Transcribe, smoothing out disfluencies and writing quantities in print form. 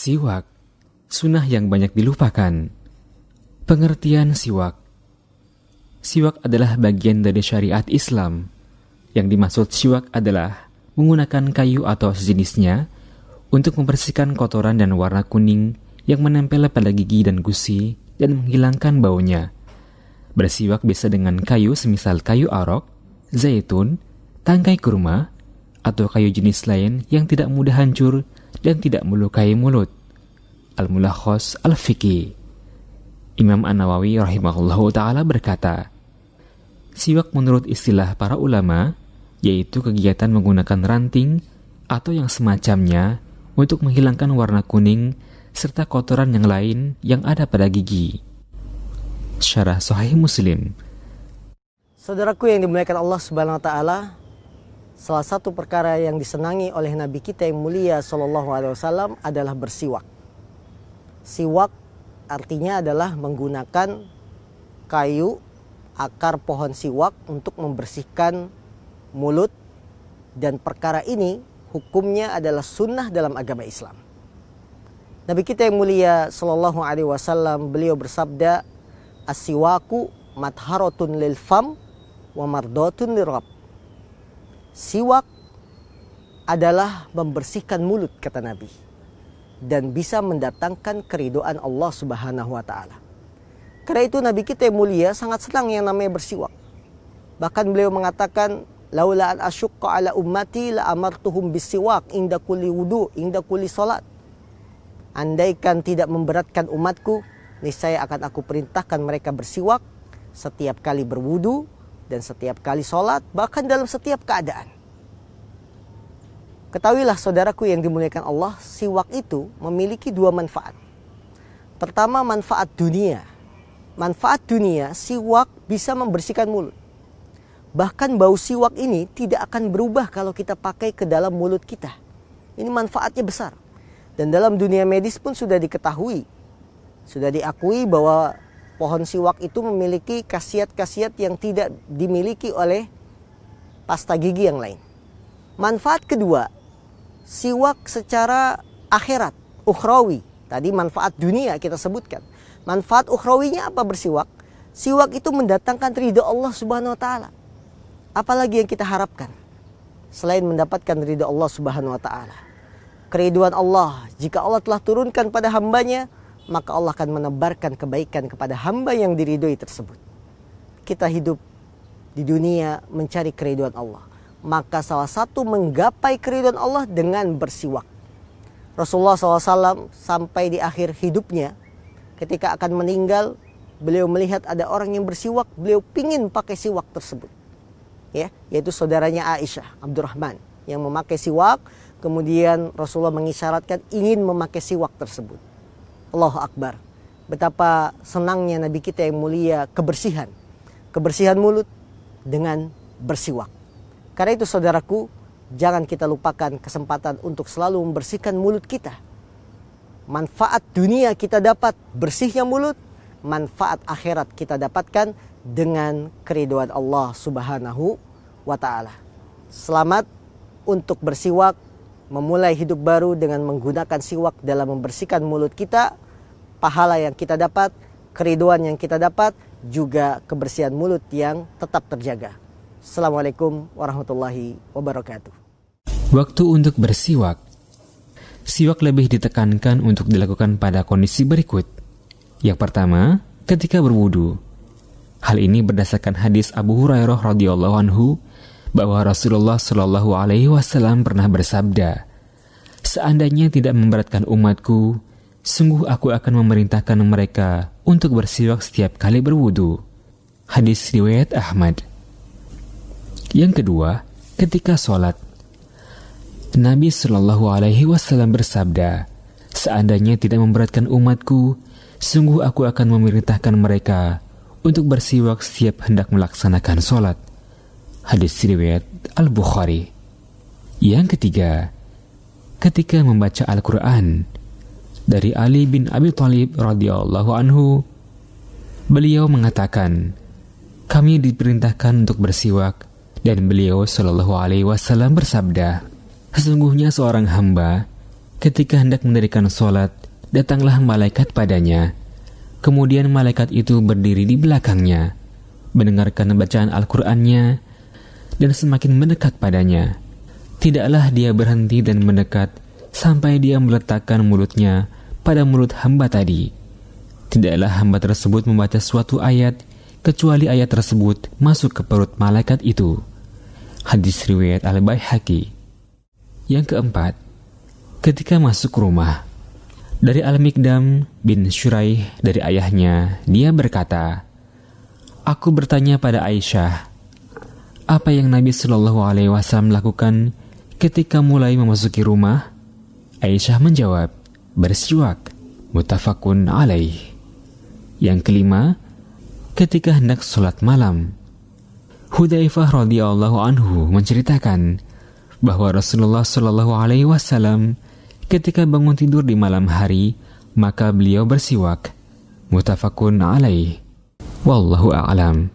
Siwak, sunnah yang banyak dilupakan. Pengertian siwak. Siwak adalah bagian dari syariat Islam. Yang dimaksud siwak adalah menggunakan kayu atau sejenisnya untuk membersihkan kotoran dan warna kuning yang menempel pada gigi dan gusi dan menghilangkan baunya. Bersiwak bisa dengan kayu semisal kayu arok, zaitun, tangkai kurma, atau kayu jenis lain yang tidak mudah hancur dan tidak melukai mulut. Al-Mulakhas Al-Fiqhi. Imam An-Nawawi rahimahullahu ta'ala berkata, siwak menurut istilah para ulama, yaitu kegiatan menggunakan ranting atau yang semacamnya untuk menghilangkan warna kuning serta kotoran yang lain yang ada pada gigi. Syarah Sahih Muslim. Saudaraku yang dimuliakan Allah Subhanahu wa taala, salah satu perkara yang disenangi oleh Nabi kita yang mulia sallallahu alaihi wasallam adalah bersiwak. Siwak artinya adalah menggunakan kayu akar pohon siwak untuk membersihkan mulut, dan perkara ini hukumnya adalah sunnah dalam agama Islam. Nabi kita yang mulia sallallahu alaihi wasallam beliau bersabda, as-siwaku matharatun lil fam wa mardatun lirab. Siwak adalah membersihkan mulut, kata Nabi, dan bisa mendatangkan keridhaan Allah Subhanahu wa taala. Karena itu Nabi kita yang mulia sangat senang yang namanya bersiwak. Bahkan beliau mengatakan, laula an asyqa ala ummati la amartuhum bisiwak inda kulli wudu, inda kulli salat. Andaikan tidak memberatkan umatku, niscaya akan aku perintahkan mereka bersiwak setiap kali berwudu dan setiap kali salat, bahkan dalam setiap keadaan. Ketahuilah saudaraku yang dimuliakan Allah, siwak itu memiliki dua manfaat. Pertama, manfaat dunia. Manfaat dunia, siwak bisa membersihkan mulut. Bahkan bau siwak ini tidak akan berubah kalau kita pakai ke dalam mulut kita. Ini manfaatnya besar. Dan dalam dunia medis pun sudah diketahui, sudah diakui bahwa pohon siwak itu memiliki khasiat-khasiat yang tidak dimiliki oleh pasta gigi yang lain. Manfaat kedua, siwak secara akhirat, ukhrawi. Tadi manfaat dunia kita sebutkan. Manfaat ukhrawinya apa bersiwak? Siwak itu mendatangkan ridha Allah Subhanahu wa taala. Apalagi yang kita harapkan selain mendapatkan ridha Allah Subhanahu wa taala? Keriduan Allah, jika Allah telah turunkan pada hambanya, maka Allah akan menebarkan kebaikan kepada hamba yang diridhoi tersebut. Kita hidup di dunia mencari keriduan Allah. Maka salah satu menggapai keriduan Allah dengan bersiwak. Rasulullah SAW sampai di akhir hidupnya, ketika akan meninggal, beliau melihat ada orang yang bersiwak, beliau pingin pakai siwak tersebut. Ya, yaitu saudaranya Aisyah, Abdurrahman, yang memakai siwak. Kemudian Rasulullah mengisyaratkan ingin memakai siwak tersebut. Allahu Akbar. Betapa senangnya Nabi kita yang mulia kebersihan. Kebersihan mulut dengan bersiwak. Karena itu saudaraku, jangan kita lupakan kesempatan untuk selalu membersihkan mulut kita. Manfaat dunia kita dapat bersihnya mulut, manfaat akhirat kita dapatkan dengan keridhaan Allah Subhanahu wa taala. Selamat untuk bersiwak, memulai hidup baru dengan menggunakan siwak dalam membersihkan mulut kita. Pahala yang kita dapat, keridhaan yang kita dapat, juga kebersihan mulut yang tetap terjaga. Assalamualaikum warahmatullahi wabarakatuh. Waktu untuk bersiwak. Siwak lebih ditekankan untuk dilakukan pada kondisi berikut. Yang pertama, ketika berwudu. Hal ini berdasarkan hadis Abu Hurairah radhiyallahu anhu bahwa Rasulullah Shallallahu alaihi wasallam pernah bersabda, seandainya tidak memberatkan umatku, sungguh aku akan memerintahkan mereka untuk bersiwak setiap kali berwudu. Hadis riwayat Ahmad. Yang kedua, ketika sholat. Nabi Shallallahu alaihi wasallam bersabda, seandainya tidak memberatkan umatku, sungguh aku akan memerintahkan mereka untuk bersiwak setiap hendak melaksanakan sholat. Hadis riwayat Al-Bukhari. Yang ketiga, ketika membaca Al-Quran. Dari Ali bin Abi Thalib radhiyallahu anhu, beliau mengatakan, kami diperintahkan untuk bersiwak, dan beliau sallallahu alaihi wasallam bersabda, sesungguhnya seorang hamba ketika hendak mendirikan sholat, datanglah malaikat padanya. Kemudian malaikat itu berdiri di belakangnya, mendengarkan bacaan Al-Qur'annya, dan semakin mendekat padanya. Tidaklah dia berhenti dan mendekat sampai dia meletakkan mulutnya pada mulut hamba tadi. Tidaklah hamba tersebut membaca suatu ayat, kecuali ayat tersebut masuk ke perut malaikat itu. Hadis riwayat Al-Baihaqi. Yang keempat, ketika masuk rumah. Dari Al-Mikdam bin Syuraih dari ayahnya, dia berkata, "Aku bertanya pada Aisyah, apa yang Nabi Shallallahu Alaihi Wasallam lakukan ketika mulai memasuki rumah?" Aisyah menjawab, "Bersiwak." Muttafaqun alaih. Yang kelima, ketika hendak sholat malam. Hudzaifah radhiyallahu anhu menceritakan bahwa Rasulullah Shallallahu Alaihi Wasallam ketika bangun tidur di malam hari, maka beliau bersiwak. Muttafaqun alaih. Wallahu a'lam.